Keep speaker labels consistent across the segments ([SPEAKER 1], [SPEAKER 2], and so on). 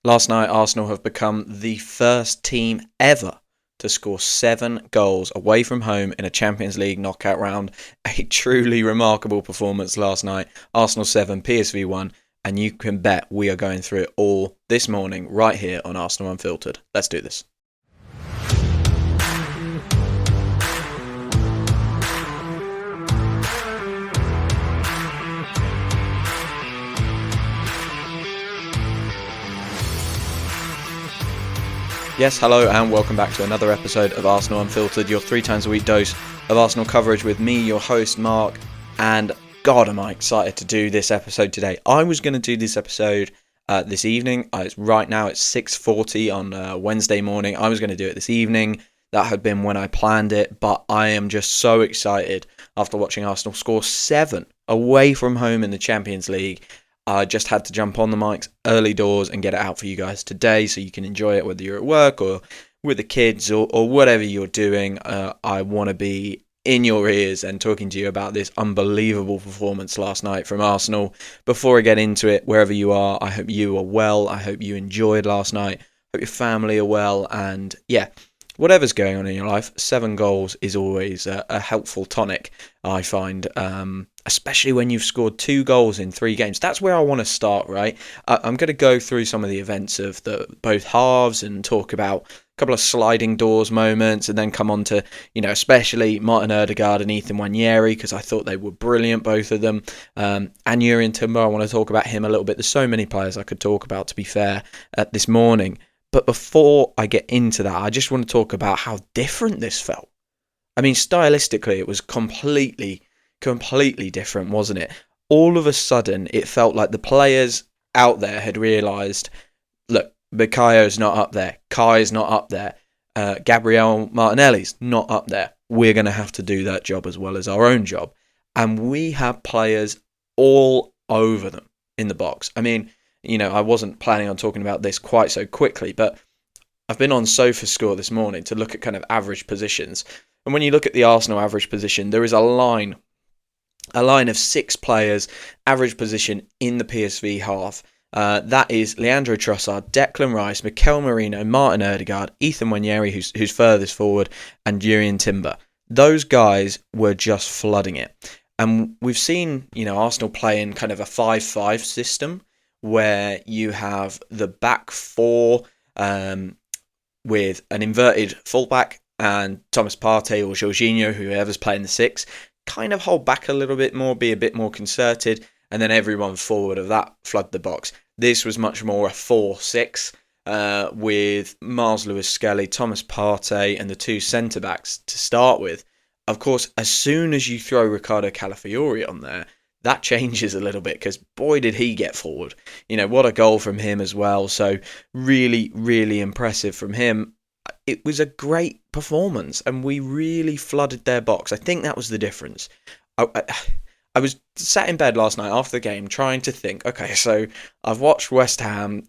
[SPEAKER 1] Last night, Arsenal have become the first team ever to score 7 goals away from home in a Champions League knockout round. A truly remarkable performance last night. Arsenal 7, PSV 1, and you can bet we are going through it all this morning right here on Arsenal Unfiltered. Let's do this. Yes, hello and welcome back to another episode of Arsenal Unfiltered, your 3 times a week dose of Arsenal coverage with me, your host Mark, and God am I excited to do this episode today. I was going to do this episode this evening. Right now it's 6:40 on Wednesday morning. I was going to do it this evening. That had been when I planned it, but I am just so excited after watching Arsenal score 7 away from home in the Champions League. I just had to jump on the mics early doors and get it out for you guys today so you can enjoy it whether you're at work or with the kids or whatever you're doing. I want to be in your ears and talking to you about this unbelievable performance last night from Arsenal. Before I get into it, wherever you are, I hope you are well. I hope you enjoyed last night. I hope your family are well. And yeah, whatever's going on in your life, 7 goals is always a helpful tonic, I find, especially when you've scored 2 goals in 3 games. That's where I want to start, right? I'm going to go through some of the events of both halves and talk about a couple of sliding doors moments and then come on to, especially Martin Odegaard and Ethan Nwaneri, because I thought they were brilliant, both of them. And Jurrien Timber, I want to talk about him a little bit. There's so many players I could talk about, to be fair, this morning. But before I get into that, I just want to talk about how different this felt. I mean, stylistically, it was completely different, wasn't it? All of a sudden, it felt like the players out there had realised, look, Bakayo's not up there, Kai's not up there, Gabriel Martinelli's not up there. We're going to have to do that job as well as our own job. And we have players all over them in the box. I mean, I wasn't planning on talking about this quite so quickly, but I've been on SofaScore this morning to look at kind of average positions. And when you look at the Arsenal average position, there is a line of 6 players, average position in the PSV half. That is Leandro Trossard, Declan Rice, Mikel Merino, Martin Odegaard, Ethan Nwaneri, who's furthest forward, and Jurrien Timber. Those guys were just flooding it. And we've seen, Arsenal play in kind of a 5-5 system, where you have the back 4 with an inverted fullback and Thomas Partey or Jorginho, whoever's playing the 6, kind of hold back a little bit more, be a bit more concerted, and then everyone forward of that flood the box. This was much more a 4-6 with Miles Lewis-Skelly, Thomas Partey, and the 2 centre-backs to start with. Of course, as soon as you throw Ricardo Calafiori on there, that changes a little bit because boy did he get forward. What a goal from him as well. So really, really impressive from him. It was a great performance and we really flooded their box. I think that was the difference. I was sat in bed last night after the game trying to think, okay, so I've watched the West Ham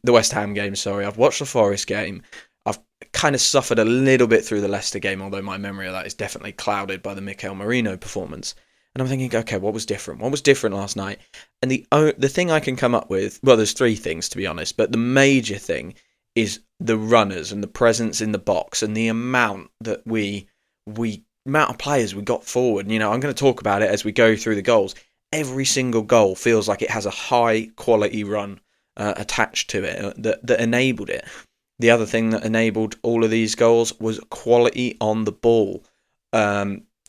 [SPEAKER 1] game, I've watched the Forest game. I've kind of suffered a little bit through the Leicester game, although my memory of that is definitely clouded by the Mikel Merino performance. And I'm thinking, okay, what was different? What was different last night? And the thing I can come up with, well, there's 3 things to be honest, but the major thing is the runners and the presence in the box and the amount that amount of players we got forward. I'm going to talk about it as we go through the goals. Every single goal feels like it has a high quality run attached to it that enabled it. The other thing that enabled all of these goals was quality on the ball.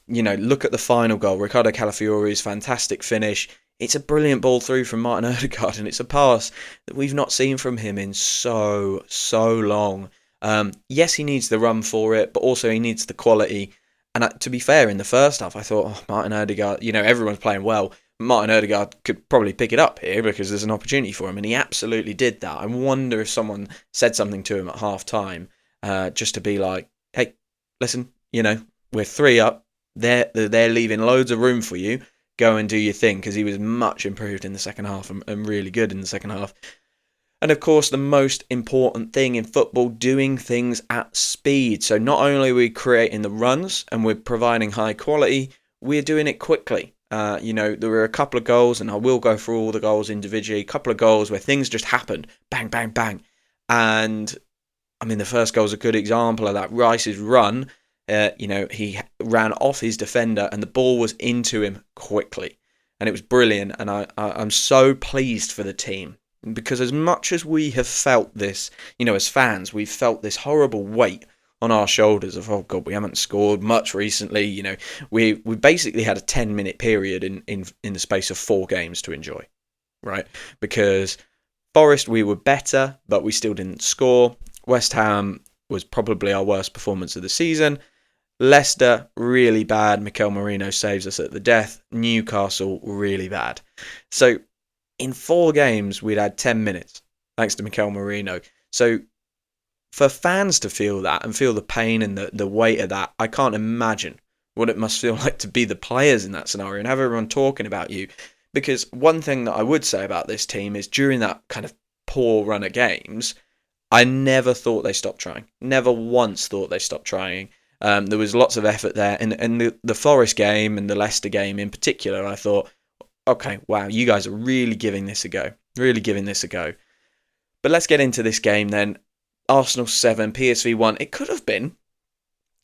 [SPEAKER 1] Look at the final goal. Ricardo Calafiori's fantastic finish. It's a brilliant ball through from Martin Odegaard, and it's a pass that we've not seen from him in so long. Yes, he needs the run for it, but also he needs the quality. And to be fair, in the first half, I thought, Martin Odegaard, everyone's playing well. Martin Odegaard could probably pick it up here because there's an opportunity for him, and he absolutely did that. I wonder if someone said something to him at half-time just to be like, hey, listen, we're 3 up. They're leaving loads of room for you. Go and do your thing, because he was much improved in the second half and really good in the second half. And of course, the most important thing in football, doing things at speed. So not only are we creating the runs and we're providing high quality, we're doing it quickly. There were a couple of goals, and I will go through all the goals individually, a couple of goals where things just happened. Bang, bang, bang. And I mean, the first goal is a good example of that. Rice's run, he ran off his defender and the ball was into him quickly. And it was brilliant. And I'm so pleased for the team, because as much as we have felt this, as fans, we've felt this horrible weight on our shoulders of, oh God, we haven't scored much recently. We basically had a 10-minute period in the space of 4 games to enjoy, right? Because Forest, we were better, but we still didn't score. West Ham was probably our worst performance of the season. Leicester, really bad. Mikel Merino saves us at the death. Newcastle, really bad. So in 4 games, we'd had 10 minutes, thanks to Mikel Merino. So for fans to feel that and feel the pain and the weight of that, I can't imagine what it must feel like to be the players in that scenario and have everyone talking about you. Because one thing that I would say about this team is during that kind of poor run of games, I never thought they stopped trying. Never once thought they stopped trying. There was lots of effort there. And the Forest game and the Leicester game in particular, I thought, okay, wow, you guys are really giving this a go. Really giving this a go. But let's get into this game then. Arsenal 7, PSV 1. It could have been,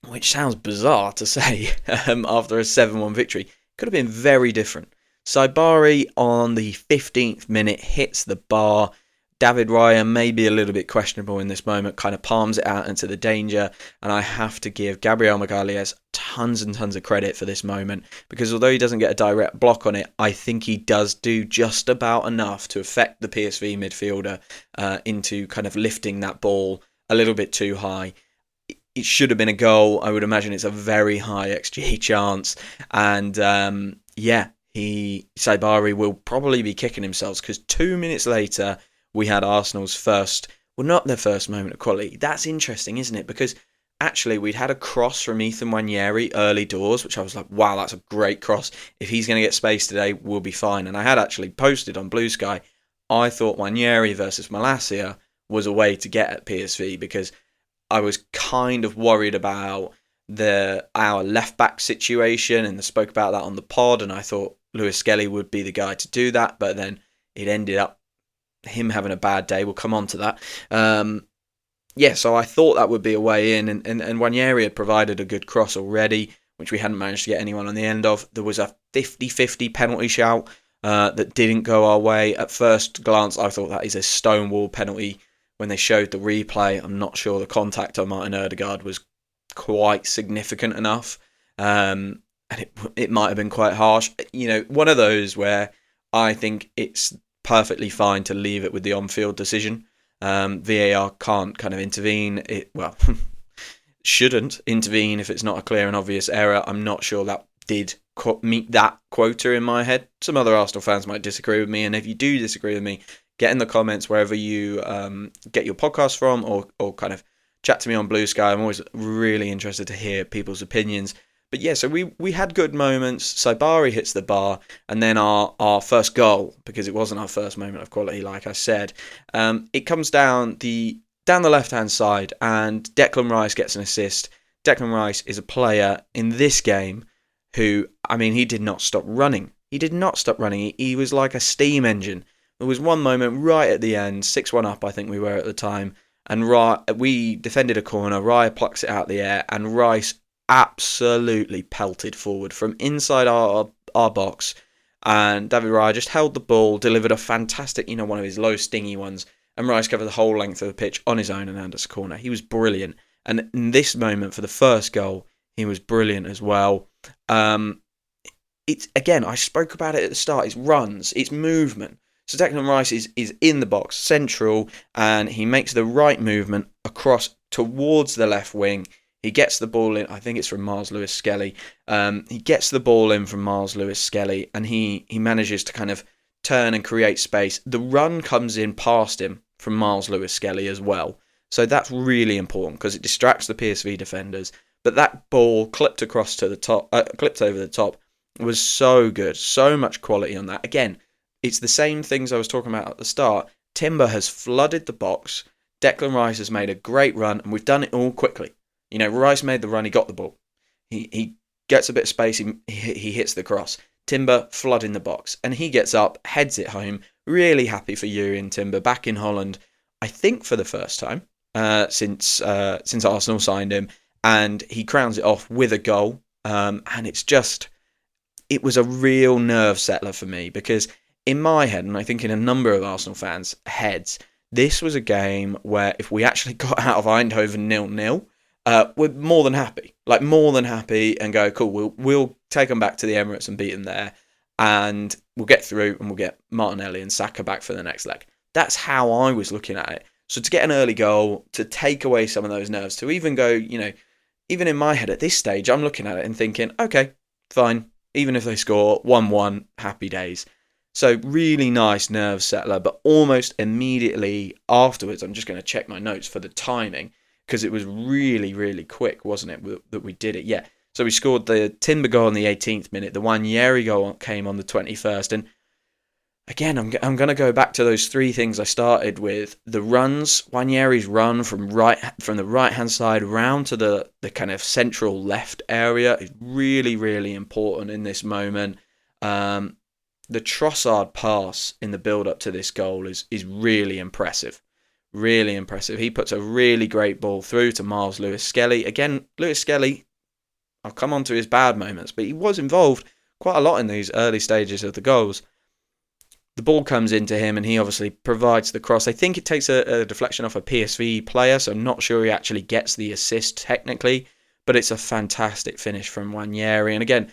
[SPEAKER 1] which sounds bizarre to say, after a 7-1 victory, could have been very different. Saibari on the 15th minute hits the bar. David Raya may be a little bit questionable in this moment, kind of palms it out into the danger, and I have to give Gabriel Magalhaes tons and tons of credit for this moment, because although he doesn't get a direct block on it, I think he does do just about enough to affect the PSV midfielder into kind of lifting that ball a little bit too high. It should have been a goal. I would imagine it's a very high XG chance, and Saibari will probably be kicking himself, because 2 minutes later we had Arsenal's first, well, not their first moment of quality. That's interesting, isn't it? Because actually we'd had a cross from Ethan Nwaneri early doors, which I was like, wow, that's a great cross. If he's going to get space today, we'll be fine. And I had actually posted on Blue Sky, I thought Nwaneri versus Malacia was a way to get at PSV, because I was kind of worried about our left-back situation, and I spoke about that on the pod, and I thought Lewis Skelly would be the guy to do that, but then it ended up him having a bad day. We'll come on to that. So I thought that would be a way in, and Nwaneri had provided a good cross already, which we hadn't managed to get anyone on the end of. There was a 50-50 penalty shout that didn't go our way. At first glance, I thought that is a stonewall penalty. When they showed the replay, I'm not sure the contact on Martin Ødegaard was quite significant enough, and it might have been quite harsh. One of those where I think it's perfectly fine to leave it with the on-field decision. VAR can't kind of intervene. Shouldn't intervene if it's not a clear and obvious error. I'm not sure that did meet that quota in my head. Some other Arsenal fans might disagree with me, and if you do disagree with me, get in the comments wherever you get your podcast from, or kind of chat to me on Blue Sky. I'm always really interested to hear people's opinions. But yeah, so we had good moments. Saibari hits the bar, and then our first goal, because it wasn't our first moment of quality, like I said, it comes down the left-hand side, and Declan Rice gets an assist. Declan Rice is a player in this game who, I mean, he did not stop running. He did not stop running. He was like a steam engine. There was one moment right at the end, 6-1 up, I think we were at the time, and we defended a corner. Raya plucks it out of the air, and Rice absolutely pelted forward from inside our box, and David Raya just held the ball, delivered a fantastic, one of his low stingy ones, and Rice covered the whole length of the pitch on his own and out of corner. He was brilliant, and in this moment for the first goal, he was brilliant as well. It's again, I spoke about it at the start. It's runs, it's movement. So Declan Rice is in the box, central, and he makes the right movement across towards the left wing. He gets the ball in, I think it's from Miles Lewis Skelly. He gets the ball in from Miles Lewis Skelly, and he manages to kind of turn and create space. The run comes in past him from Miles Lewis Skelly as well. So that's really important, because it distracts the PSV defenders. But that ball clipped across to the top, clipped over the top, was so good. So much quality on that. Again, it's the same things I was talking about at the start. Timber has flooded the box. Declan Rice has made a great run, and we've done it all quickly. Rice made the run, he got the ball. He gets a bit of space, he hits the cross. Timber flooding the box, and he gets up, heads it home. Really happy for Jurrien Timber back in Holland. I think for the first time since Arsenal signed him, and he crowns it off with a goal. And it was a real nerve settler for me, because in my head, and I think in a number of Arsenal fans' heads, this was a game where if we actually got out of Eindhoven 0-0, we're more than happy. Like, more than happy, and go, cool, we'll take them back to the Emirates and beat them there, and we'll get through, and we'll get Martinelli and Saka back for the next leg. That's how I was looking at it. So to get an early goal, to take away some of those nerves, to even go, even in my head at this stage, I'm looking at it and thinking, okay, fine. Even if they score 1-1, happy days. So really nice nerve settler, but almost immediately afterwards, I'm just going to check my notes for the timing, because it was really, really quick, wasn't it, that we did it? Yeah. So we scored the Timber goal in the 18th minute. The Nwaneri goal came on the 21st. And again, I'm going to go back to those three things I started with. The runs, Nwaneri's run from the right-hand side round to the kind of central left area is really, really important in this moment. The Trossard pass in the build-up to this goal is really impressive. Really impressive. He puts a really great ball through to Miles Lewis-Skelly. Again, Lewis-Skelly, I'll come on to his bad moments, but he was involved quite a lot in these early stages of the goals. The ball comes into him, and he obviously provides the cross. I think it takes a deflection off a PSV player, so I'm not sure he actually gets the assist technically, but it's a fantastic finish from Nwaneri. And again,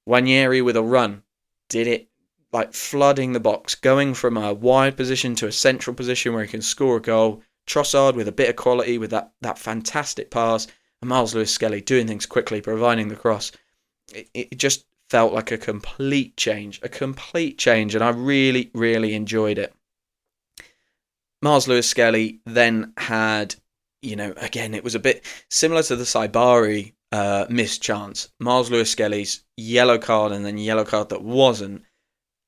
[SPEAKER 1] Nwaneri with a run, did it like flooding the box, going from a wide position to a central position where he can score a goal. Trossard with a bit of quality with that fantastic pass, and Miles Lewis-Skelly doing things quickly, providing the cross. It just felt like a complete change, and I really, really enjoyed it. Miles Lewis-Skelly then had, again, it was a bit similar to the Saibari missed chance. Miles Lewis-Skelly's yellow card and then yellow card that wasn't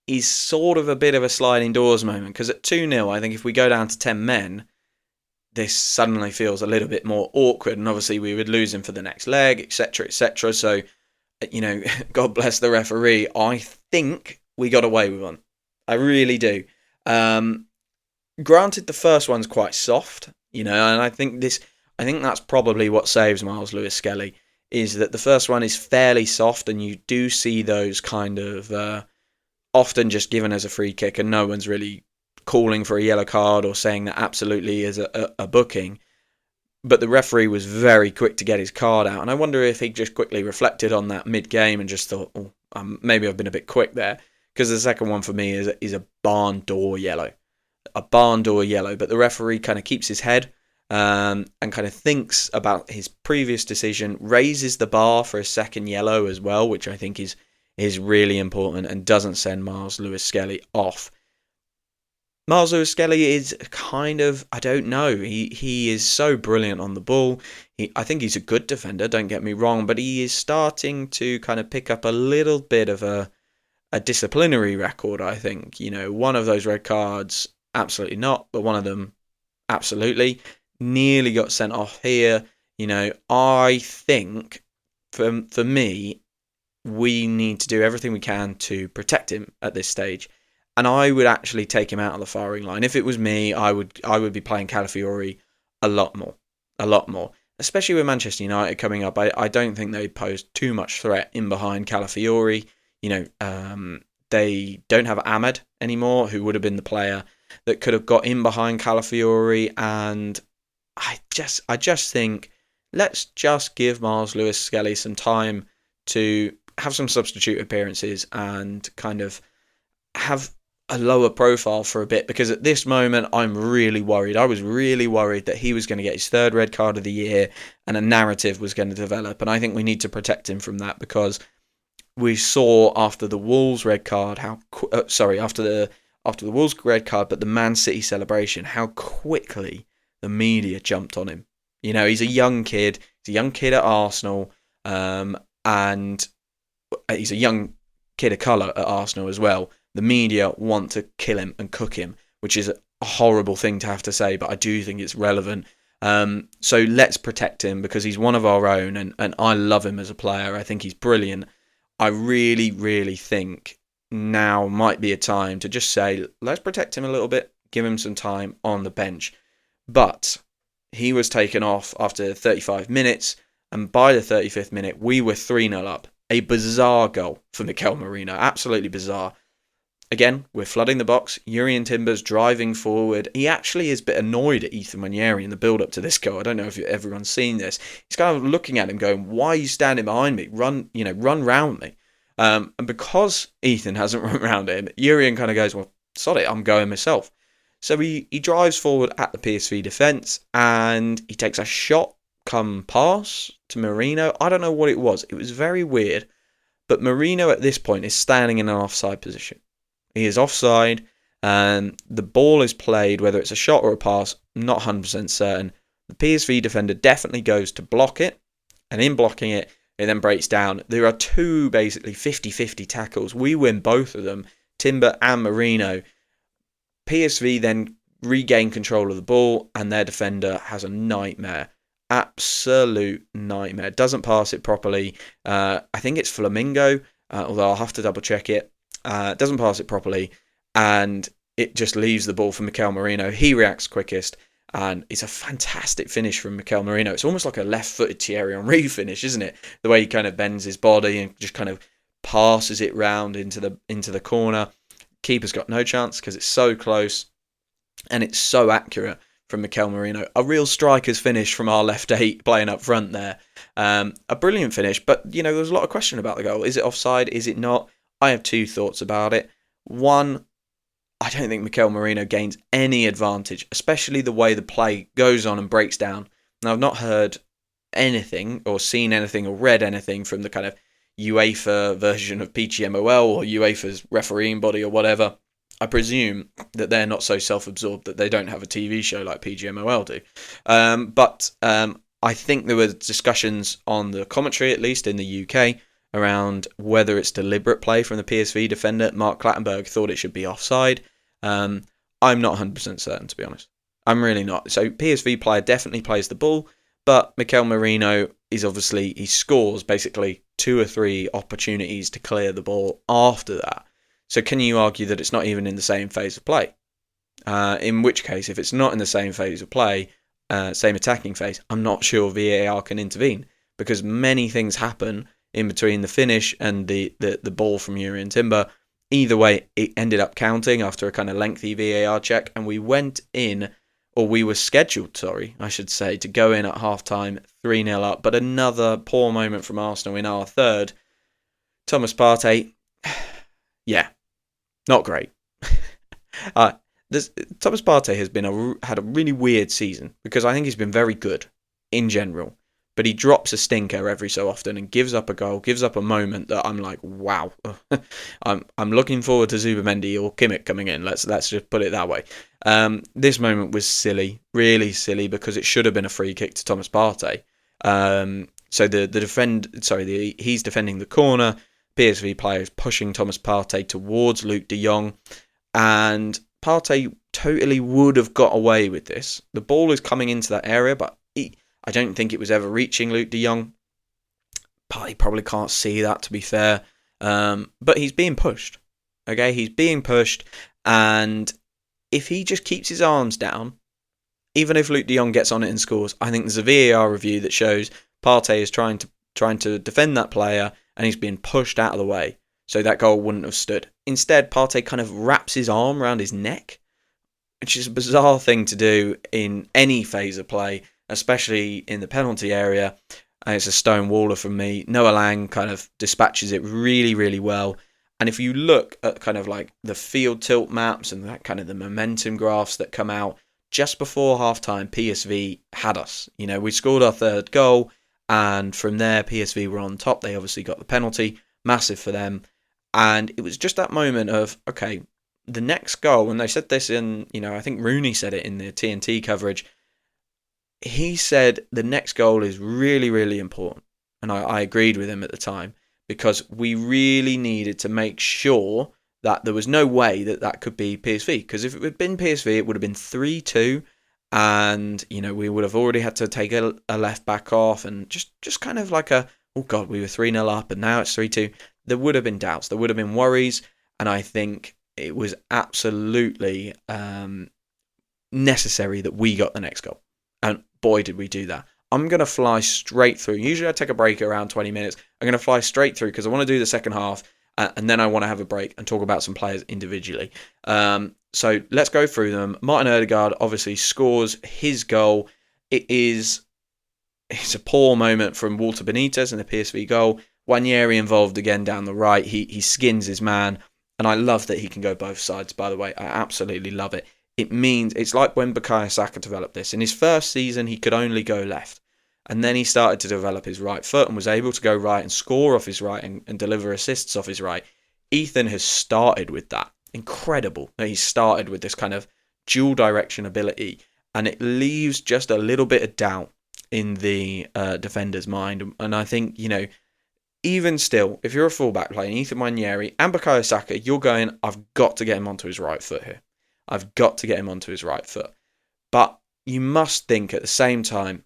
[SPEAKER 1] is sort of a bit of a sliding doors moment, because at 2-0, I think if we go down to 10 men, this suddenly feels a little bit more awkward, and obviously we would lose him for the next leg, etc., etc. So, God bless the referee. I think we got away with one. I really do. Granted, the first one's quite soft, and I think that's probably what saves Miles Lewis-Skelly, is that the first one is fairly soft, and you do see those kind of often just given as a free kick, and no one's really calling for a yellow card or saying that absolutely is a booking. But the referee was very quick to get his card out, and I wonder if he just quickly reflected on that mid-game and just thought, maybe I've been a bit quick there, because the second one for me is a barn door yellow. But the referee kind of keeps his head and kind of thinks about his previous decision, raises the bar for a second yellow as well, which I think is really important, and doesn't send Miles Lewis-Skelly off. Miles Lewis-Skelly is kind of, I don't know, he is so brilliant on the ball. I think he's a good defender, don't get me wrong, but he is starting to kind of pick up a little bit of a disciplinary record, I think. One of those red cards, absolutely not, but one of them, absolutely. Nearly got sent off here. I think, for me, we need to do everything we can to protect him at this stage. And I would actually take him out of the firing line. If it was me, I would be playing Calafiori a lot more. Especially with Manchester United coming up. I don't think they pose too much threat in behind Calafiori. They don't have Ahmed anymore, who would have been the player that could have got in behind Calafiori. And I just think, let's just give Miles Lewis-Skelly some time to have some substitute appearances and kind of have a lower profile for a bit, because at this moment I'm really worried. I was really worried that he was going to get his third red card of the year and a narrative was going to develop, and I think we need to protect him from that, because we saw after the Wolves red card after the Wolves red card, but the Man City celebration, how quickly the media jumped on him. He's a young kid. He's a young kid at Arsenal, and he's a young kid of colour at Arsenal as well. The media want to kill him and cook him, which is a horrible thing to have to say, but I do think it's relevant. So let's protect him, because he's one of our own, and I love him as a player. I think he's brilliant. I really, really think now might be a time to just say, let's protect him a little bit. give him some time on the bench. But he was taken off after 35 minutes, and by the 35th minute, we were 3-0 up. A bizarre goal for Mikel Merino, absolutely bizarre. Again, we're flooding the box. Jurrien Timber's driving forward. He actually is a bit annoyed at Ethan Nwaneri in the build-up to this goal. I don't know if everyone's seen this. He's kind of looking at him going, why are you standing behind me? Run round me. And because Ethan hasn't run round him, Jurrien kind of goes, well, sod it, I'm going myself. So he drives forward at the PSV defence, and he takes a shot come pass to Merino. I don't know what it was. It was very weird. But Merino at this point is standing in an offside position. He is offside, and the ball is played, whether it's a shot or a pass, not 100% certain. The PSV defender definitely goes to block it, and in blocking it, it then breaks down. There are two basically 50-50 tackles. We win both of them, Timber and Merino. PSV then regain control of the ball, and their defender has a nightmare. Absolute nightmare. Doesn't pass it properly. I think it's Flamingo, although I'll have to double check it. Doesn't pass it properly, and it just leaves the ball for Mikel Merino. He reacts quickest, and it's a fantastic finish from Mikel Merino. It's almost like a left-footed Thierry Henry finish, isn't it? The way he kind of bends his body and just kind of passes it round into the corner. Keeper's got no chance because it's so close, and it's so accurate from Mikel Merino. A real striker's finish from our left eight playing up front there. A brilliant finish, but there was a lot of question about the goal. Is it offside? Is it not? I have two thoughts about it. One, I don't think Mikel Merino gains any advantage, especially the way the play goes on and breaks down. Now, I've not heard anything or seen anything or read anything from the kind of UEFA version of PGMOL or UEFA's refereeing body or whatever. I presume that they're not so self-absorbed that they don't have a TV show like PGMOL do. But I think there were discussions on the commentary, at least in the UK, around whether it's deliberate play from the PSV defender. Mark Clattenburg thought it should be offside. I'm not 100% certain, to be honest. I'm really not. So PSV player definitely plays the ball, but Mikel Merino is obviously, he scores basically 2 or 3 opportunities to clear the ball after that. So can you argue that it's not even in the same phase of play? In which case, if it's not in the same phase of play, same attacking phase, I'm not sure VAR can intervene, because many things happen in between the finish and the ball from Jurrien Timber. Either way, it ended up counting after a kind of lengthy VAR check, and we were scheduled, I should say, to go in at half-time 3-0 up, but another poor moment from Arsenal in our third. Thomas Partey, yeah, not great. Thomas Partey has had a really weird season, because I think he's been very good in general. But he drops a stinker every so often and gives up a goal, gives up a moment that I'm like, wow. I'm looking forward to Zubamendi or Kimmich coming in. Let's just put it that way. This moment was silly, really silly, because it should have been a free kick to Thomas Partey. So he's defending the corner. PSV players pushing Thomas Partey towards Luke de Jong, and Partey totally would have got away with this. The ball is coming into that area, but I don't think it was ever reaching Luke de Jong. Partey probably can't see that, to be fair. But he's being pushed. Okay, he's being pushed. And if he just keeps his arms down, even if Luke de Jong gets on it and scores, I think there's a VAR review that shows Partey is trying to defend that player, and he's being pushed out of the way. So that goal wouldn't have stood. Instead, Partey kind of wraps his arm around his neck, which is a bizarre thing to do in any phase of play, especially in the penalty area. And it's a stonewaller from me. Noah Lang kind of dispatches it really, really well. And if you look at kind of like the field tilt maps and that kind of the momentum graphs that come out, just before halftime, PSV had us. We scored our third goal, and from there, PSV were on top. They obviously got the penalty, massive for them. And it was just that moment of, okay, the next goal, and they said this in, I think Rooney said it in the TNT coverage, he said the next goal is really, really important. And I agreed with him at the time, because we really needed to make sure that there was no way that could be PSV. Because if it had been PSV, it would have been 3-2. And, we would have already had to take a left back off. And just kind of like oh God, we were 3-0 up and now it's 3-2. There would have been doubts. There would have been worries. And I think it was absolutely necessary that we got the next goal. And boy, did we do that. I'm going to fly straight through. Usually I take a break around 20 minutes. I'm going to fly straight through because I want to do the second half and then I want to have a break and talk about some players individually. So let's go through them. Martin Ødegaard obviously scores his goal. It's a poor moment from Walter Benitez in the PSV goal. Nwaneri involved again down the right. He skins his man. And I love that he can go both sides, by the way. I absolutely love it. It means, it's like when Bukayo Saka developed this. In his first season, he could only go left. And then he started to develop his right foot and was able to go right and score off his right and deliver assists off his right. Ethan has started with that. Incredible that he started with this kind of dual direction ability. And it leaves just a little bit of doubt in the defender's mind. And I think, even still, if you're a fullback playing Ethan Nwaneri and Bukayo Saka, you're going, I've got to get him onto his right foot here. I've got to get him onto his right foot. But you must think at the same time,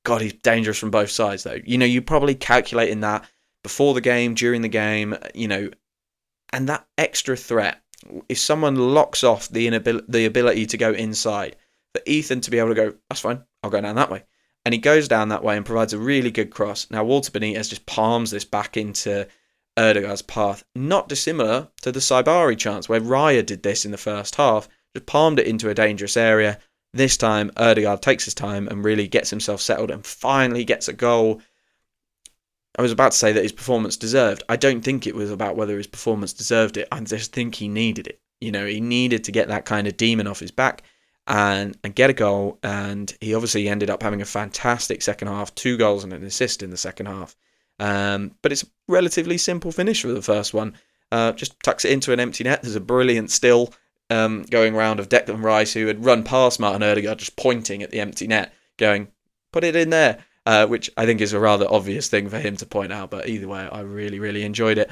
[SPEAKER 1] God, he's dangerous from both sides, though. You're probably calculating that before the game, during the game, and that extra threat, if someone locks off the ability to go inside, for Ethan to be able to go, that's fine, I'll go down that way. And he goes down that way and provides a really good cross. Now, Walter Benitez just palms this back into Ødegaard's path. Not dissimilar to the Saibari chance, where Riot did this in the first half. Just palmed it into a dangerous area. This time, Ødegaard takes his time and really gets himself settled and finally gets a goal. I was about to say that his performance deserved. I don't think it was about whether his performance deserved it. I just think he needed it. He needed to get that kind of demon off his back and get a goal, and he obviously ended up having a fantastic second half, 2 goals and an assist in the second half. But it's a relatively simple finish for the first one. Just tucks it into an empty net. There's a brilliant still going round of Declan Rice, who had run past Martin Ødegaard, just pointing at the empty net, going, put it in there, which I think is a rather obvious thing for him to point out, but either way, I really, really enjoyed it.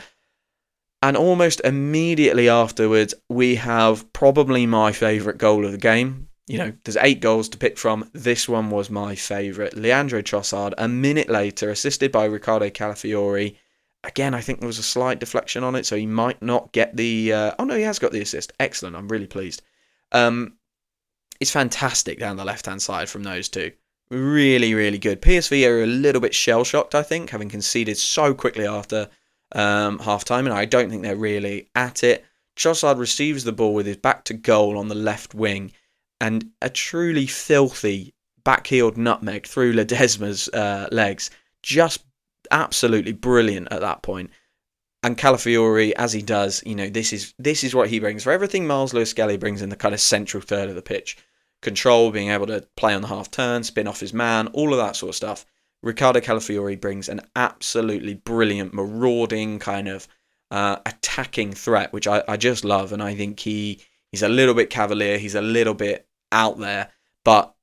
[SPEAKER 1] And almost immediately afterwards, we have probably my favourite goal of the game. There's 8 goals to pick from. This one was my favourite. Leandro Trossard, a minute later, assisted by Riccardo Calafiori. Again, I think there was a slight deflection on it, so he might not get the... Oh, no, he has got the assist. Excellent. I'm really pleased. It's fantastic down the left-hand side from those two. Really, really good. PSV are a little bit shell-shocked, I think, having conceded so quickly after half-time, and I don't think they're really at it. Trossard receives the ball with his back to goal on the left wing, and a truly filthy back-heeled nutmeg through Ledesma's legs. Just absolutely brilliant at that point. And Calafiori, as he does, this is what he brings. For everything Miles Lewis-Skelly brings in the kind of central third of the pitch. Control, being able to play on the half-turn, spin off his man, all of that sort of stuff. Riccardo Calafiori brings an absolutely brilliant, marauding kind of attacking threat, which I just love. And I think he's a little bit cavalier, he's a little bit out there, but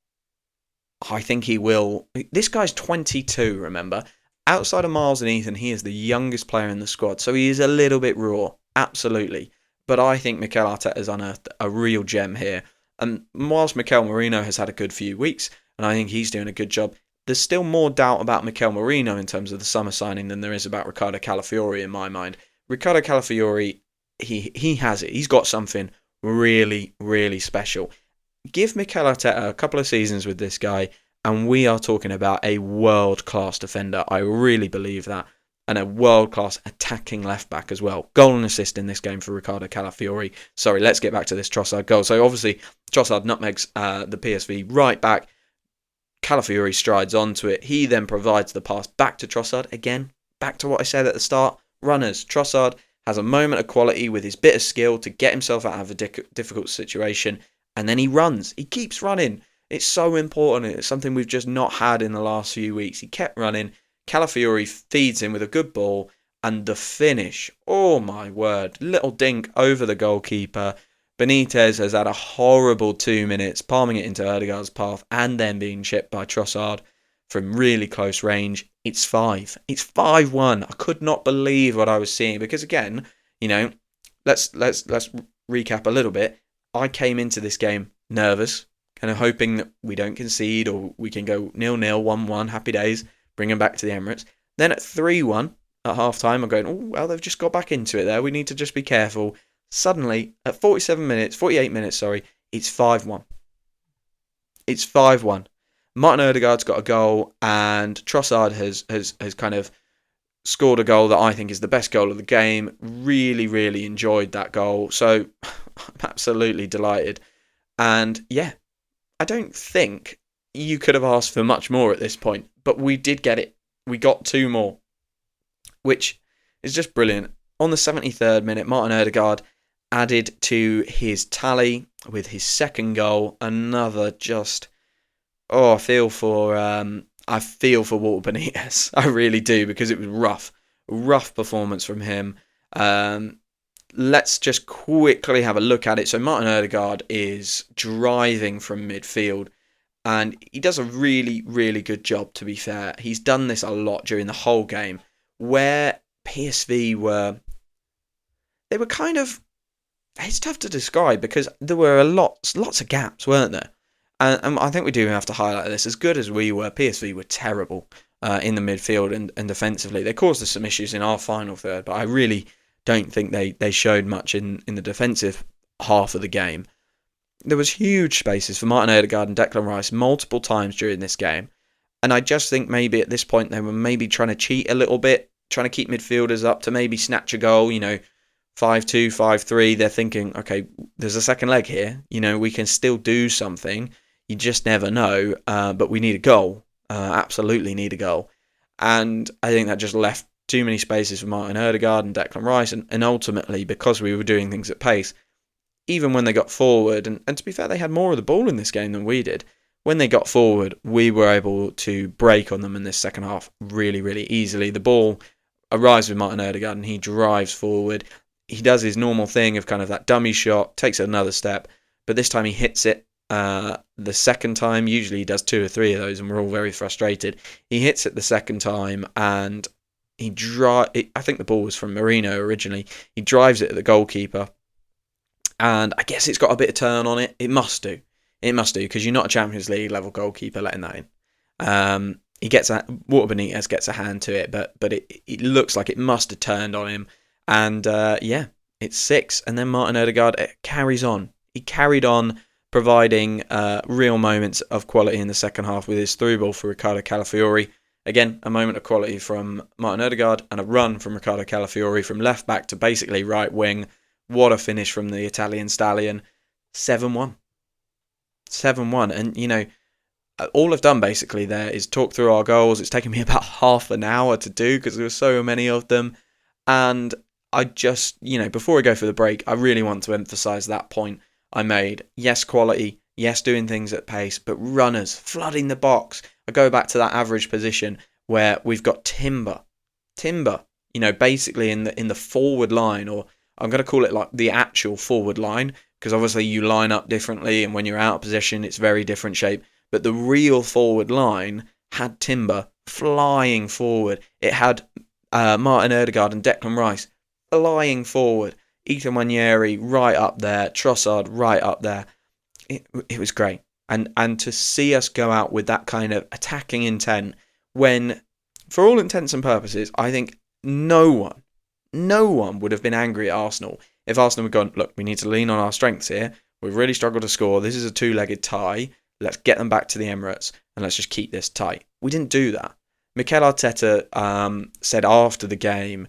[SPEAKER 1] I think he will. This guy's 22, remember? Outside of Miles and Ethan, he is the youngest player in the squad, so he is a little bit raw, absolutely. But I think Mikel Arteta has unearthed a real gem here. And whilst Mikel Merino has had a good few weeks, and I think he's doing a good job, there's still more doubt about Mikel Merino in terms of the summer signing than there is about Riccardo Calafiori in my mind. Riccardo Calafiori, he has it. He's got something really, really special. Give Mikel Arteta a couple of seasons with this guy, and we are talking about a world-class defender. I really believe that. And a world-class attacking left-back as well. Goal and assist in this game for Riccardo Calafiori. Sorry, let's get back to this Trossard goal. So obviously, Trossard nutmegs the PSV right back. Calafiori strides onto it. He then provides the pass back to Trossard. Again, back to what I said at the start. Runners. Trossard has a moment of quality with his bit of skill to get himself out of a difficult situation. And then he runs. He keeps running. It's so important. It's something we've just not had in the last few weeks. He kept running. Calafiori feeds him with a good ball. And the finish. Oh my word. Little dink over the goalkeeper. Benitez has had a horrible 2 minutes, palming it into Ødegaard's path and then being chipped by Trossard from really close range. It's 5. It's 5-1. I could not believe what I was seeing because again, let's recap a little bit. I came into this game nervous, kind of hoping that we don't concede or we can go 0-0, 1-1, happy days, bring them back to the Emirates. Then at 3-1 at half-time, I'm going, oh, well, they've just got back into it there. We need to just be careful. Suddenly, at 48 minutes, it's 5-1. it's 5-1. Martin Odegaard's got a goal, and Trossard has kind of scored a goal that I think is the best goal of the game. Really, really enjoyed that goal. So I'm absolutely delighted. And yeah, I don't think you could have asked for much more at this point, but we did get it. We got 2 more, which is just brilliant. On the 73rd minute, Martin Odegaard added to his tally with his second goal. Another just, I feel for Walter Benitez. I really do, because it was rough performance from him. Let's just quickly have a look at it. So Martin Odegaard is driving from midfield, and he does a really, really good job, to be fair. He's done this a lot during the whole game, where PSV were kind of, it's tough to describe, because there were lots of gaps, weren't there? And I think we do have to highlight this. As good as we were, PSV were terrible in the midfield and defensively. They caused us some issues in our final third, but I really don't think they showed much in the defensive half of the game. There was huge spaces for Martin Odegaard and Declan Rice multiple times during this game, and I just think maybe at this point they were maybe trying to cheat a little bit, trying to keep midfielders up to maybe snatch a goal, 5-2, 5-3. They're thinking, okay, there's a second leg here, we can still do something. You just never know, but we need a goal, absolutely need a goal. And I think that just left too many spaces for Martin Odegaard and Declan Rice, and ultimately, because we were doing things at pace, even when they got forward, and to be fair, they had more of the ball in this game than we did. When they got forward, we were able to break on them in this second half really, really easily. The ball arrives with Martin Odegaard, and he drives forward. He does his normal thing of kind of that dummy shot, takes it another step, but this time he hits it. The second time, usually he does 2 or 3 of those, and we're all very frustrated. He hits it the second time, and I think the ball was from Marino originally. He drives it at the goalkeeper, and I guess it's got a bit of turn on it. It must do, because you're not a Champions League level goalkeeper letting that in. Walter Benitez gets a hand to it, but it looks like it must have turned on him, and it's 6. And then Martin Odegaard carries on. He carried on, providing real moments of quality in the second half with his through ball for Ricardo Calafiori. Again, a moment of quality from Martin Odegaard, and a run from Ricardo Calafiori from left back to basically right wing. What a finish from the Italian stallion. 7-1. 7-1. And, all I've done basically there is talk through our goals. It's taken me about half an hour to do because there were so many of them. And I just, before I go for the break, I really want to emphasise that point I made. Yes, quality. Yes, doing things at pace. But runners, flooding the box. I go back to that average position where we've got Timber, basically in the forward line, or I'm going to call it like the actual forward line, because obviously you line up differently, and when you're out of position, it's very different shape. But the real forward line had Timber flying forward. It had Martin Odegaard and Declan Rice flying forward. Ethan Nwaneri right up there. Trossard right up there. It was great. And to see us go out with that kind of attacking intent when, for all intents and purposes, I think no one would have been angry at Arsenal if Arsenal had gone, look, we need to lean on our strengths here. We've really struggled to score. This is a 2-legged tie. Let's get them back to the Emirates and let's just keep this tight. We didn't do that. Mikel Arteta said after the game,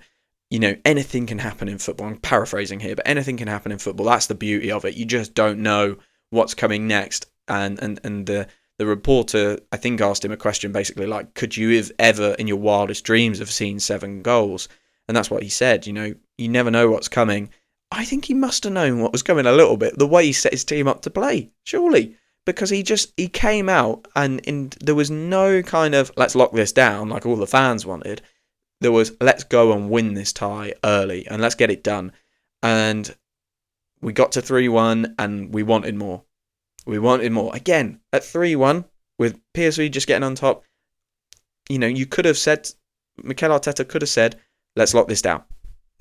[SPEAKER 1] anything can happen in football. I'm paraphrasing here, but anything can happen in football. That's the beauty of it. You just don't know what's coming next. And the reporter, I think, asked him a question basically like, could you have ever in your wildest dreams have seen 7 goals? And that's what he said. You never know what's coming. I think he must have known what was coming a little bit, the way he set his team up to play, surely. Because he came out and there was no kind of, let's lock this down like all the fans wanted. There was, let's go and win this tie early and let's get it done. And we got to 3-1 and we wanted more. Again, at 3-1, with PSV just getting on top, you could have said, Mikel Arteta could have said, let's lock this down.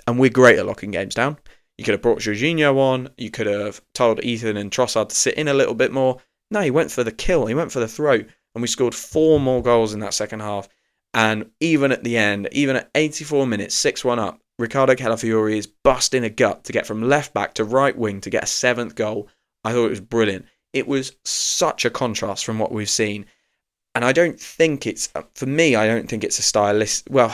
[SPEAKER 1] And we're great at locking games down. You could have brought Jorginho on. You could have told Ethan and Trossard to sit in a little bit more. No, he went for the kill. He went for the throat. And we scored 4 more goals in that second half. And even at the end, even at 84 minutes, 6-1 up, Ricardo Calafiori is busting a gut to get from left back to right wing to get a 7th goal. I thought it was brilliant. it was such a contrast from what we've seen. And I don't think it's, for me, I don't think it's a stylist. Well,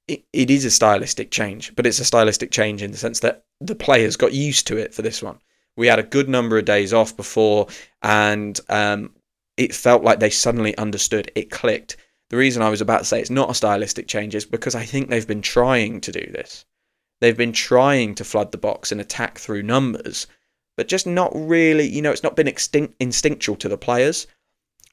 [SPEAKER 1] it is a stylistic change, but it's a stylistic change in the sense that the players got used to it for this one. We had a good number of days off before, and it felt like they suddenly understood. It clicked. The reason I was about to say it's not a stylistic change is because I think they've been trying to do this. They've been trying to flood the box and attack through numbers, but just not really, it's not been instinctual to the players.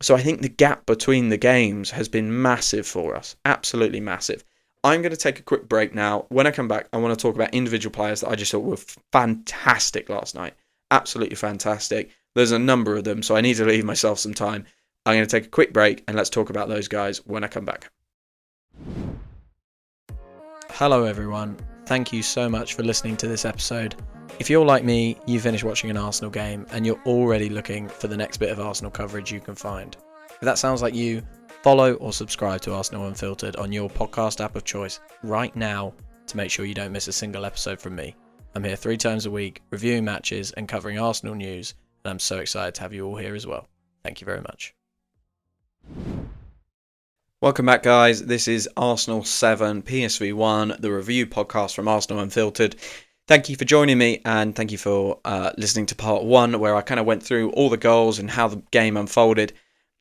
[SPEAKER 1] So I think the gap between the games has been massive for us. Absolutely massive. I'm going to take a quick break now. When I come back, I want to talk about individual players that I just thought were fantastic last night. Absolutely fantastic. There's a number of them, so I need to leave myself some time. I'm going to take a quick break and let's talk about those guys when I come back. Hello everyone. Thank you so much for listening to this episode. If you're like me, you finished watching an Arsenal game and you're already looking for the next bit of Arsenal coverage you can find. If that sounds like you, follow or subscribe to Arsenal Unfiltered on your podcast app of choice right now to make sure you don't miss a single episode from me. I'm here 3 times a week, reviewing matches and covering Arsenal news, and I'm so excited to have you all here as well. Thank you very much. Welcome back, guys. This is Arsenal 7, PSV 1, the review podcast from Arsenal Unfiltered. Thank you for joining me, and thank you for listening to part 1, where I kind of went through all the goals and how the game unfolded.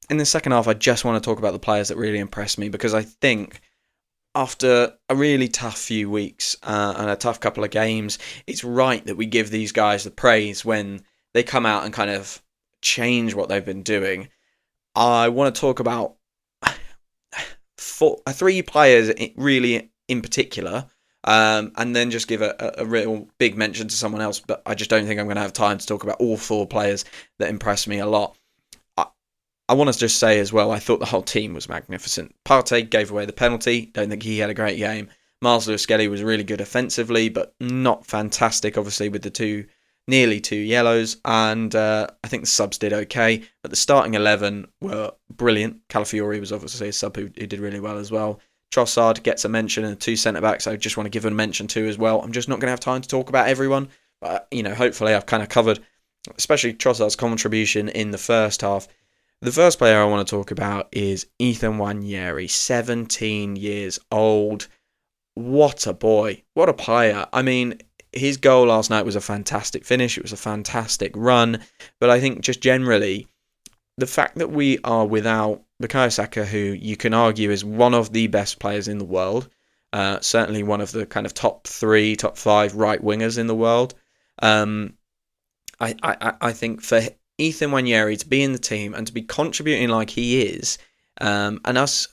[SPEAKER 1] In the second half, I just want to talk about the players that really impressed me, because I think after a really tough few weeks and a tough couple of games, it's right that we give these guys the praise when they come out and kind of change what they've been doing. I want to talk about 3 players really in particular, and then just give a real big mention to someone else, but I just don't think I'm going to have time to talk about all 4 players that impressed me a lot. I want to just say as well, I thought the whole team was magnificent. Partey gave away the penalty. Don't think he had a great game. Miles Lewis-Skelly was really good offensively, but not fantastic, obviously, with the nearly two yellows. And I think the subs did okay. But the starting 11 were brilliant. Calafiori was obviously a sub who did really well as well. Trossard gets a mention, and the 2 centre-backs I just want to give a mention to as well. I'm just not going to have time to talk about everyone. But, hopefully I've kind of covered, especially Trossard's contribution in the first half. The first player I want to talk about is Ethan Nwaneri, 17 years old. What a boy. What a player. I mean, his goal last night was a fantastic finish. It was a fantastic run. But I think just generally, the fact that we are without Bukayo Saka, who you can argue is one of the best players in the world, certainly one of the kind of top 3, top 5 right wingers in the world. I think for Ethan Nwaneri to be in the team and to be contributing like he is, and us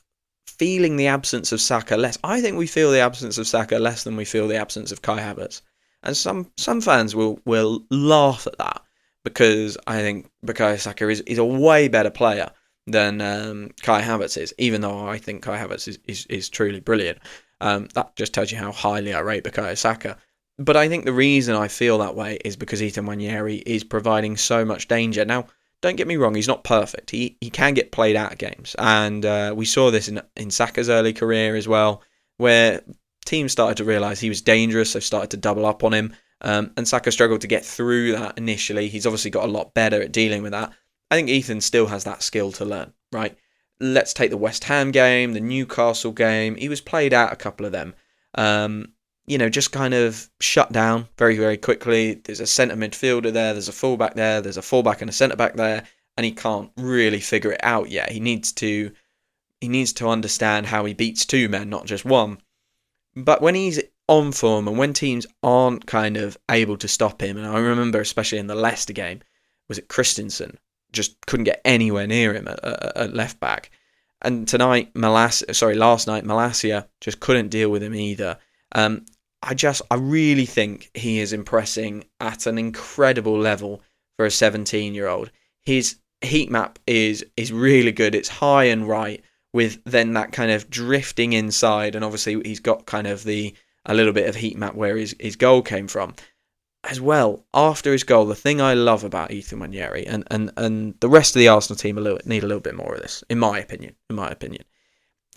[SPEAKER 1] feeling the absence of Saka less. I think we feel the absence of Saka less than we feel the absence of Kai Havertz. And some fans will laugh at that, because I think Bukayo Saka is a way better player than Kai Havertz is, even though I think Kai Havertz is truly brilliant. That just tells you how highly I rate Bukayo Saka. But I think the reason I feel that way is because Ethan Nwaneri is providing so much danger. Now, don't get me wrong, he's not perfect. He can get played out of games. And we saw this in Saka's early career as well, where teams started to realise he was dangerous, so started to double up on him. And Saka struggled to get through that initially. He's obviously got a lot better at dealing with that. I think Ethan still has that skill to learn, right? Let's take the West Ham game, the Newcastle game. He was played out a couple of them. Just kind of shut down very, very quickly. There's a centre midfielder there, there's a fullback there, there's a fullback and a centre-back there, and he can't really figure it out yet. He needs to understand how he beats 2 men, not just 1. But when he's on form and when teams aren't kind of able to stop him, and I remember especially in the Leicester game, was it Christensen? Just couldn't get anywhere near him at left back. And last night, Malacia just couldn't deal with him either. I really think he is impressing at an incredible level for a 17-year-old. His heat map is really good. It's high and right, with then that kind of drifting inside, and obviously he's got kind of a little bit of heat map where his goal came from. As well, after his goal, the thing I love about Ethan Nwaneri, and the rest of the Arsenal team need a little bit more of this, in my opinion,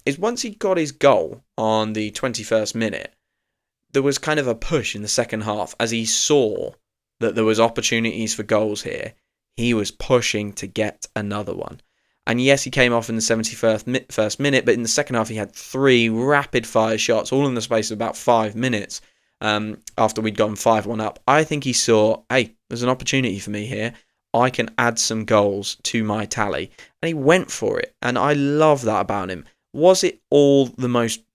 [SPEAKER 1] is once he got his goal on the 21st minute, there was kind of a push in the second half as he saw that there was opportunities for goals here. he was pushing to get another one. And yes, he came off in the 71st minute, but in the second half he had 3 rapid-fire shots, all in the space of about 5 minutes after we'd gone 5-1 up. I think he saw, hey, there's an opportunity for me here. I can add some goals to my tally. And he went for it. And I love that about him. Was it all the most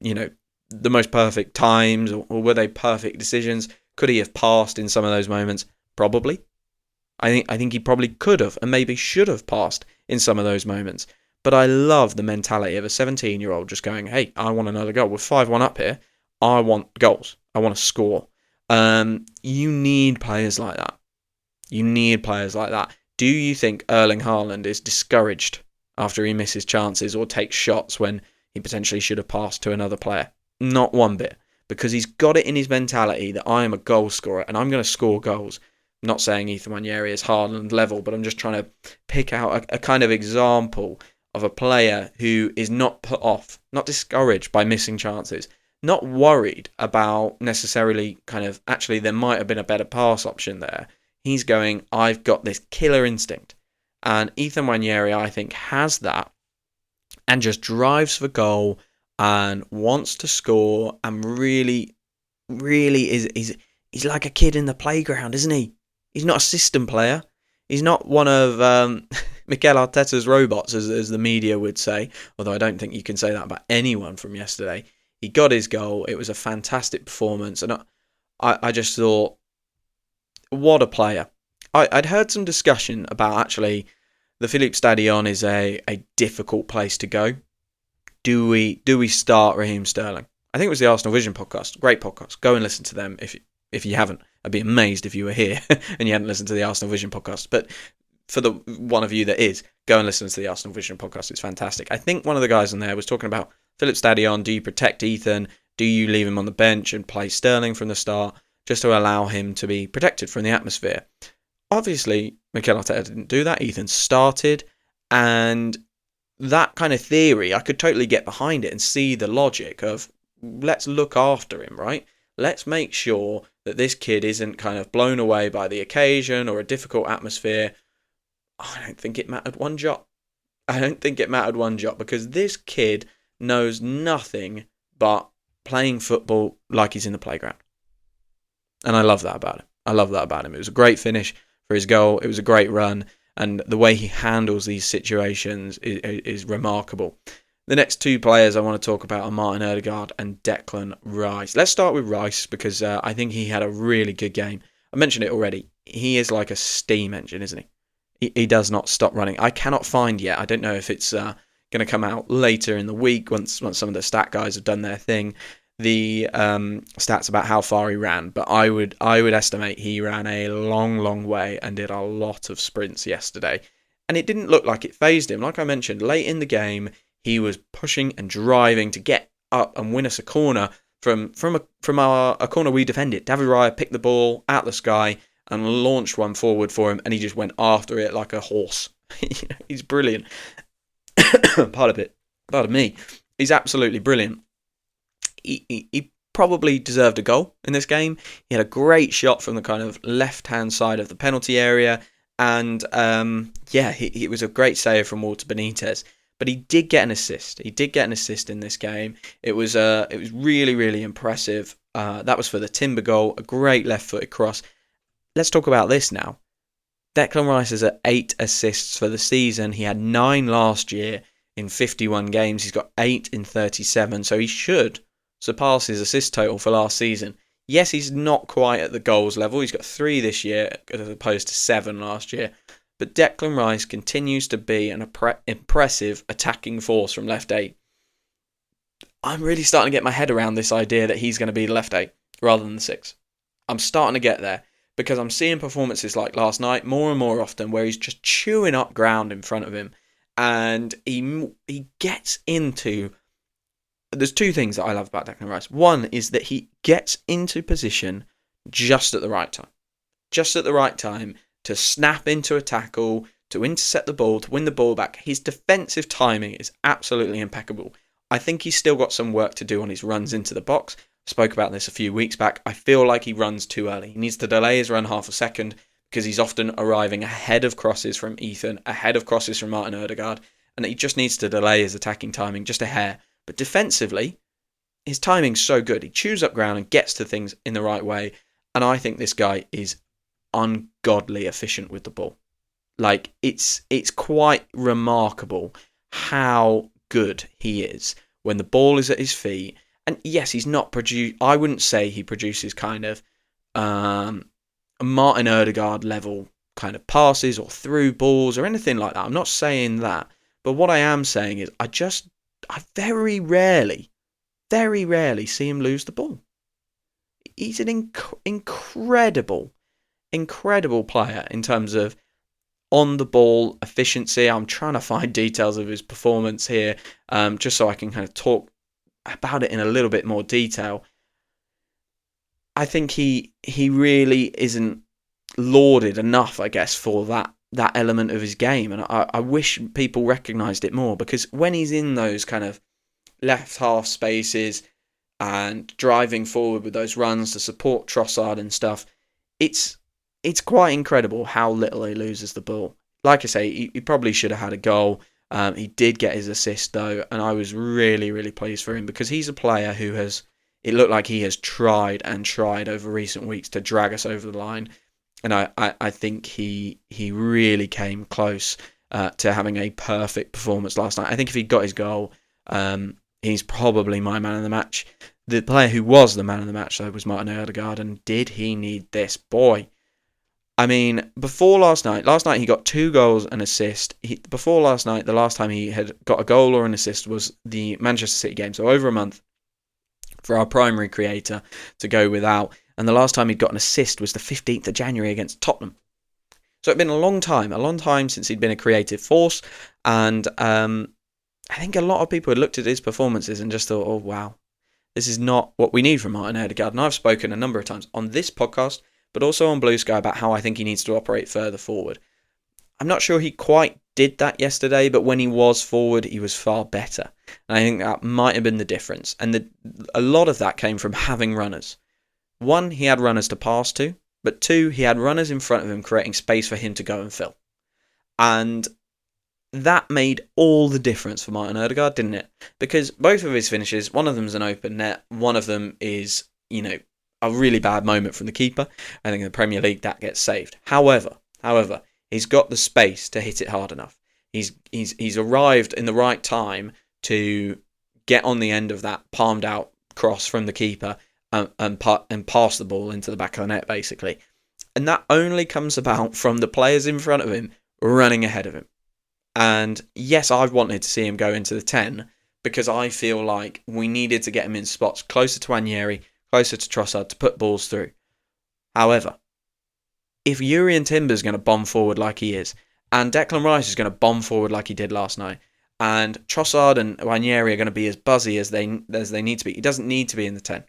[SPEAKER 1] perfect times, or were they perfect decisions? Could he have passed in some of those moments? Probably. I think he probably could have and maybe should have passed in some of those moments. But I love the mentality of a 17-year-old just going, hey, I want another goal. We're 5-1 up here. I want goals. I want to score. You need players like that. You need players like that. Do you think Erling Haaland is discouraged after he misses chances or takes shots when he potentially should have passed to another player? Not one bit. Because he's got it in his mentality that I am a goal scorer and I'm going to score goals. I'm not saying Ethan Nwaneri is Haaland level, but I'm just trying to pick out a kind of example of a player who is not put off, not discouraged by missing chances, not worried about necessarily actually there might have been a better pass option there. He's going, I've got this killer instinct. And Ethan Nwaneri, I think, has that and just drives for goal and wants to score and really is he's like a kid in the playground, isn't he? He's not a system player. He's not one of Mikel Arteta's robots, as the media would say, although I don't think you can say that about anyone from yesterday. He got his goal. It was a fantastic performance. And I just thought, what a player. I'd heard some discussion about actually the Philippe Stadion is a difficult place to go. Do we start Raheem Sterling? I think it was the Arsenal Vision podcast. Great podcast. Go and listen to them if you haven't. I'd be amazed if you were here and you hadn't listened to the Arsenal Vision podcast. But for the one of you that is, go and listen to the Arsenal Vision podcast. It's fantastic. I think one of the guys on there was talking about Philippe Stadion. Do you protect Ethan? Do you leave him on the bench and play Sterling from the start just to allow him to be protected from the atmosphere? Obviously, Mikel Arteta didn't do that. Ethan started, and that kind of theory, I could totally get behind it and see the logic of let's look after him, right? Let's make sure that this kid isn't kind of blown away by the occasion or a difficult atmosphere. I don't think it mattered one jot. Because this kid knows nothing but playing football like he's in the playground. And I love that about him. It was a great finish for his goal. It was a great run. And the way he handles these situations is remarkable. The next 2 players I want to talk about are Martin Odegaard and Declan Rice. Let's start with Rice because I think he had a really good game. I mentioned it already. He is like a steam engine, isn't he? He does not stop running. I cannot find yet. I don't know if it's going to come out later in the week once some of the stat guys have done their thing. The stats about how far he ran, but I would estimate he ran a long way and did a lot of sprints yesterday, and it didn't look like it fazed him. Like I mentioned, late in the game, he was pushing and driving to get up and win us a corner from a corner we defended. David Raya picked the ball out the sky and launched one forward for him, and he just went after it like a horse. He's brilliant. Pardon me. He's absolutely brilliant. He probably deserved a goal in this game. He had a great shot from the kind of left-hand side of the penalty area. And, it was a great save from Walter Benitez. But he did get an assist. In this game. It was really, really impressive. That was for the Timber goal. A great left-footed cross. Let's talk about this now. Declan Rice is at 8 assists for the season. He had 9 last year in 51 games. He's got 8 in 37. So he should surpass his assist total for last season. Yes, he's not quite at the goals level. He's got 3 this year as opposed to 7 last year. But Declan Rice continues to be an impressive attacking force from left 8. I'm really starting to get my head around this idea that he's going to be left 8 rather than the 6. I'm starting to get there because I'm seeing performances like last night more and more often where he's just chewing up ground in front of him. And he gets into... There's 2 things that I love about Declan Rice. One is that he gets into position just at the right time. Just at the right time to snap into a tackle, to intercept the ball, to win the ball back. His defensive timing is absolutely impeccable. I think he's still got some work to do on his runs into the box. I spoke about this a few weeks back. I feel like he runs too early. He needs to delay his run half a second because he's often arriving ahead of crosses from Ethan, ahead of crosses from Martin Odegaard, and he just needs to delay his attacking timing just a hair. But defensively, his timing's so good. He chews up ground and gets to things in the right way. And I think this guy is ungodly efficient with the ball. Like, it's quite remarkable how good he is when the ball is at his feet. And yes, he's not I wouldn't say he produces kind of Martin Odegaard level kind of passes or through balls or anything like that. I'm not saying that. But what I am saying is I very rarely see him lose the ball. He's an incredible player in terms of on the ball efficiency. I'm trying to find details of his performance here, just so I can kind of talk about it in a little bit more detail. I think he really isn't lauded enough, I guess, for that element of his game, and I wish people recognised it more, because when he's in those kind of left half spaces and driving forward with those runs to support Trossard and stuff, it's quite incredible how little he loses the ball. Like I say, he probably should have had a goal. He did get his assist though, and I was really, really pleased for him, because he's a player who it looked like he has tried and tried over recent weeks to drag us over the line, and I think he really came close to having a perfect performance last night. I think if he got his goal, he's probably my man of the match. The player who was the man of the match, though, was Martin Odegaard, and did he need this? Boy. I mean, before last night he got 2 goals and assist. Before last night, the last time he had got a goal or an assist was the Manchester City game, so over a month for our primary creator to go without. And the last time he'd got an assist was the 15th of January against Tottenham. So it'd been a long time since he'd been a creative force, and I think a lot of people had looked at his performances and just thought, oh wow, this is not what we need from Martin Odegaard. And I've spoken a number of times on this podcast, but also on Blue Sky, about how I think he needs to operate further forward. I'm not sure he quite did that yesterday, but when he was forward, he was far better. And I think that might have been the difference. And a lot of that came from having runners. 1, he had runners to pass to, but 2, he had runners in front of him creating space for him to go and fill. And that made all the difference for Martin Odegaard, didn't it? Because both of his finishes, one of them is an open net, one of them is, a really bad moment from the keeper. I think in the Premier League that gets saved. However, he's got the space to hit it hard enough. He's arrived in the right time to get on the end of that palmed out cross from the keeper and pass the ball into the back of the net, basically. And that only comes about from the players in front of him running ahead of him. And yes, I've wanted to see him go into the 10, because I feel like we needed to get him in spots closer to Ranieri, closer to Trossard, to put balls through. However, if Jurrien Timber's going to bomb forward like he is, and Declan Rice is going to bomb forward like he did last night, and Trossard and Ranieri are going to be as buzzy as they need to be, he doesn't need to be in the 10.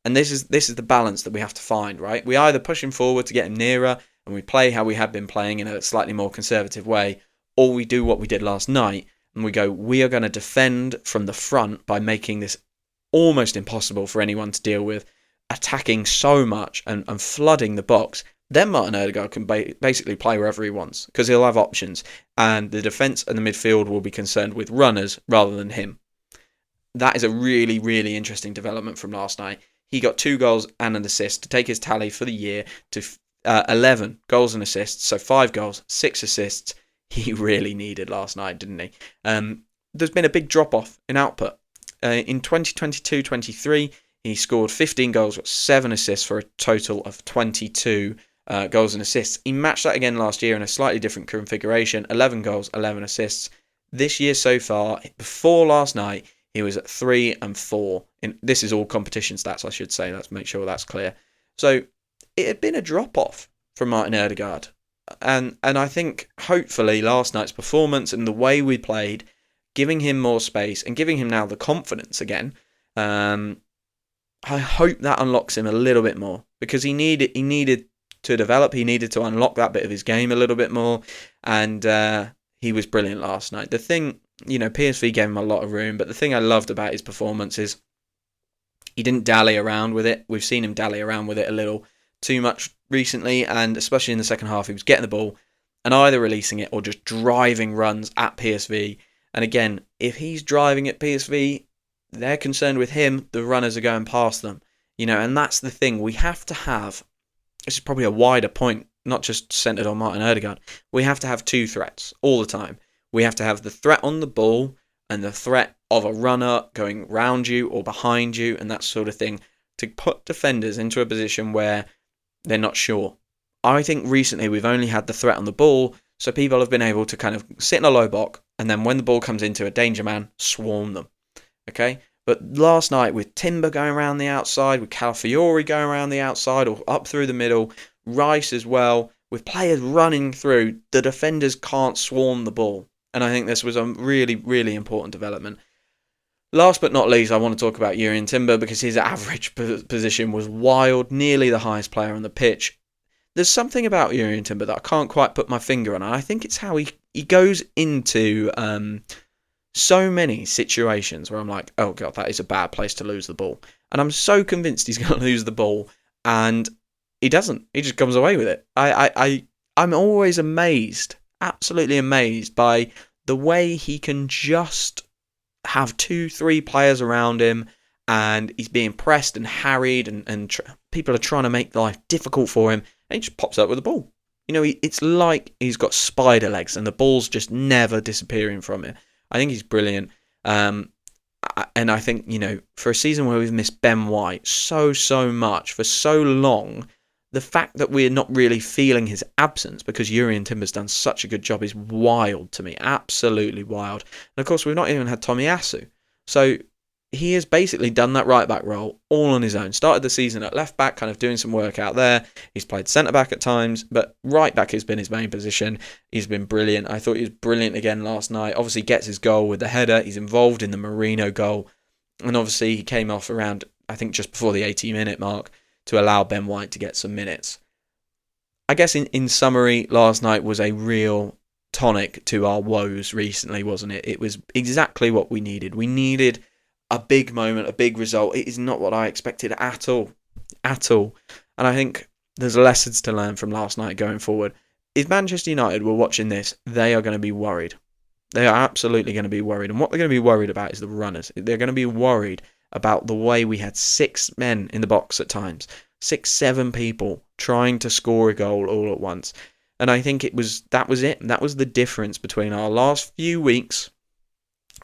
[SPEAKER 1] And this is the balance that we have to find, right? We either push him forward to get him nearer, and we play how we have been playing in a slightly more conservative way, or we do what we did last night, and we go, we are going to defend from the front by making this almost impossible for anyone to deal with, attacking so much and flooding the box. Then Martin Odegaard can basically play wherever he wants, because he'll have options, and the defence and the midfield will be concerned with runners rather than him. That is a really, really interesting development from last night. He got 2 goals and an assist to take his tally for the year to 11 goals and assists, so 5 goals, 6 assists. He really needed last night, didn't he? There's been a big drop-off in output. In 2022-23, he scored 15 goals, got 7 assists for a total of 22 goals and assists. He matched that again last year in a slightly different configuration, 11 goals, 11 assists. This year so far, before last night, he was at 3 and 4. This is all competition stats, I should say. Let's make sure that's clear. So it had been a drop-off from Martin Odegaard. And I think, hopefully, last night's performance and the way we played, giving him more space and giving him now the confidence again, I hope that unlocks him a little bit more, because he needed to develop, he needed to unlock that bit of his game a little bit more, and he was brilliant last night. The thing, PSV gave him a lot of room, but the thing I loved about his performance is he didn't dally around with it. We've seen him dally around with it a little too much recently, and especially in the second half, he was getting the ball and either releasing it or just driving runs at PSV. And again, if he's driving at PSV, they're concerned with him, the runners are going past them. And that's the thing. We have to have, this is probably a wider point, not just centred on Martin Ødegaard. We have to have two threats all the time. We have to have the threat on the ball and the threat of a runner going round you or behind you and that sort of thing to put defenders into a position where they're not sure. I think recently we've only had the threat on the ball, so people have been able to kind of sit in a low block and then when the ball comes into a danger man, swarm them. Okay? But last night with Timber going around the outside, with Calafiori going around the outside or up through the middle, Rice as well, with players running through, the defenders can't swarm the ball. And I think this was a really, really important development. Last but not least, I want to talk about Jurrien Timber because his average position was wild, nearly the highest player on the pitch. There's something about Jurrien Timber that I can't quite put my finger on, and I think it's how he goes into so many situations where I'm like, oh God, that is a bad place to lose the ball. And I'm so convinced he's going to lose the ball, and he doesn't. He just comes away with it. I'm always amazed, absolutely amazed by the way he can just have 2-3 players around him and he's being pressed and harried and people are trying to make life difficult for him and he just pops up with the ball. It's like he's got spider legs and the ball's just never disappearing from him. I think he's brilliant. And I think, for a season where we've missed Ben White so much for so long, the fact that we're not really feeling his absence because Jurrien Timber's done such a good job is wild to me. Absolutely wild. And of course, we've not even had Tomiyasu. So he has basically done that right-back role all on his own. Started the season at left-back, kind of doing some work out there. He's played centre-back at times, but right-back has been his main position. He's been brilliant. I thought he was brilliant again last night. Obviously gets his goal with the header. He's involved in the Marino goal. And obviously he came off around, I think, just before the 80-minute mark to allow Ben White to get some minutes. I guess in summary, last night was a real tonic to our woes recently, wasn't it? It was exactly what we needed. We needed a big moment, a big result. It is not what I expected at all. At all. And I think there's lessons to learn from last night going forward. If Manchester United were watching this, they are going to be worried. They are absolutely going to be worried. And what they're going to be worried about is the runners. They're going to be worried about the way we had 6 men in the box at times. 6-7 people trying to score a goal all at once. And I think that was it. That was the difference between our last few weeks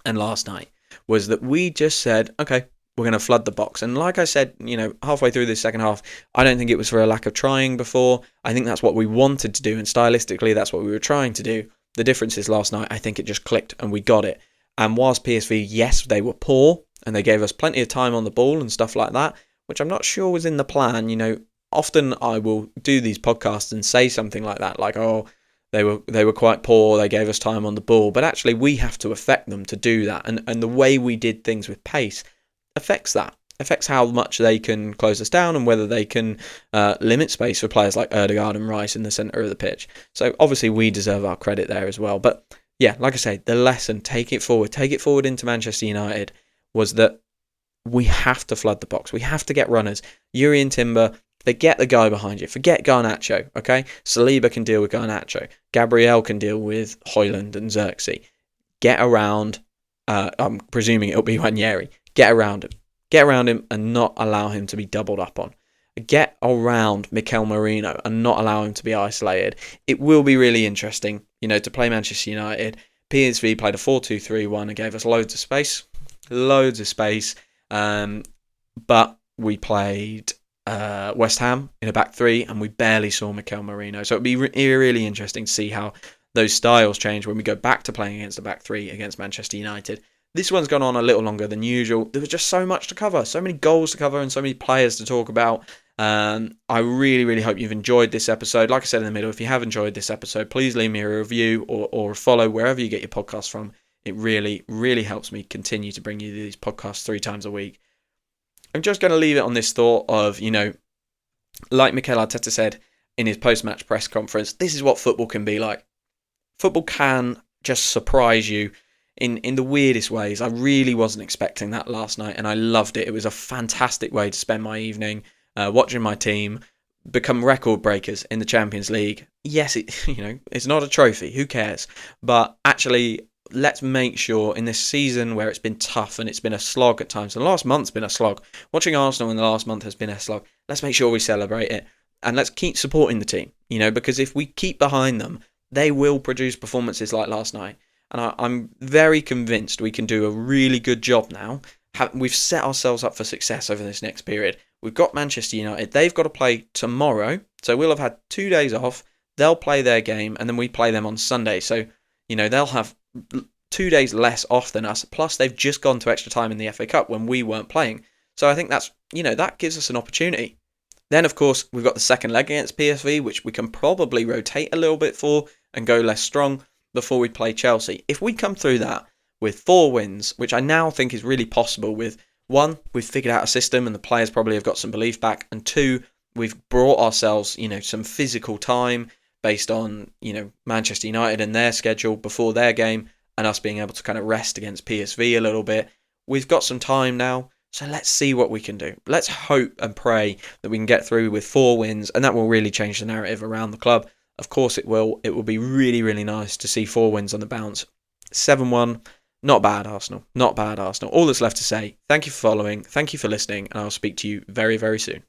[SPEAKER 1] and last night. Was that we just said, okay, we're going to flood the box. And like I said, halfway through this second half, I don't think it was for a lack of trying before. I think that's what we wanted to do. And stylistically, that's what we were trying to do. The difference is last night, I think it just clicked and we got it. And whilst PSV, yes, they were poor and they gave us plenty of time on the ball and stuff like that, which I'm not sure was in the plan. Often I will do these podcasts and say something like that, like, oh, they were quite poor, they gave us time on the ball. But actually, we have to affect them to do that. And the way we did things with pace affects that. Affects how much they can close us down and whether they can limit space for players like Ødegaard and Rice in the centre of the pitch. So obviously we deserve our credit there as well. But yeah, like I say, the lesson, take it forward into Manchester United, was that we have to flood the box. We have to get runners. Jurrien Timber, forget the guy behind you. Forget Garnacho, okay? Saliba can deal with Garnacho. Gabriel can deal with Højlund and Xerxes. Get around, I'm presuming it'll be Ranieri. Get around him. Get around him and not allow him to be doubled up on. Get around Mikel Merino and not allow him to be isolated. It will be really interesting, to play Manchester United. PSV played a 4-2-3-1 and gave us loads of space. But we played West Ham in a back three and we barely saw Mikel Merino. So it'd be really interesting to see how those styles change when we go back to playing against the back three against Manchester United. This one's gone on a little longer than usual. There was just so much to cover, so many goals to cover and so many players to talk about. I really hope you've enjoyed this episode. Like I said in the middle, if you have enjoyed this episode, please leave me a review or a follow wherever you get your podcasts from. It really helps me continue to bring you these podcasts 3 times a week. I'm just going to leave it on this thought of, like Mikel Arteta said in his post-match press conference, this is what football can be like. Football can just surprise you in the weirdest ways. I really wasn't expecting that last night and I loved it. It was a fantastic way to spend my evening watching my team become record breakers in the Champions League. Yes, it's not a trophy. Who cares? But actually, let's make sure in this season where it's been tough and it's been a slog at times, and the last month's been a slog. Watching Arsenal in the last month has been a slog. Let's make sure we celebrate it. And let's keep supporting the team, because if we keep behind them, they will produce performances like last night. And I'm very convinced we can do a really good job now. We've set ourselves up for success over this next period. We've got Manchester United. They've got to play tomorrow. So we'll have had 2 days off. They'll play their game, and then we play them on Sunday. So, they'll have 2 days less off than us. Plus, they've just gone to extra time in the FA Cup when we weren't playing. So I think that's, that gives us an opportunity. Then, of course, we've got the second leg against PSV, which we can probably rotate a little bit for and go less strong before we play Chelsea. If we come through that with 4 wins, which I now think is really possible with, 1, we've figured out a system and the players probably have got some belief back, and 2, we've brought ourselves, some physical time based on, Manchester United and their schedule before their game and us being able to kind of rest against PSV a little bit. We've got some time now. So let's see what we can do. Let's hope and pray that we can get through with 4 wins, and that will really change the narrative around the club. Of course it will. It will be really, really nice to see 4 wins on the bounce. 7-1, not bad, Arsenal. Not bad, Arsenal. All that's left to say, thank you for following, thank you for listening, and I'll speak to you very, very soon.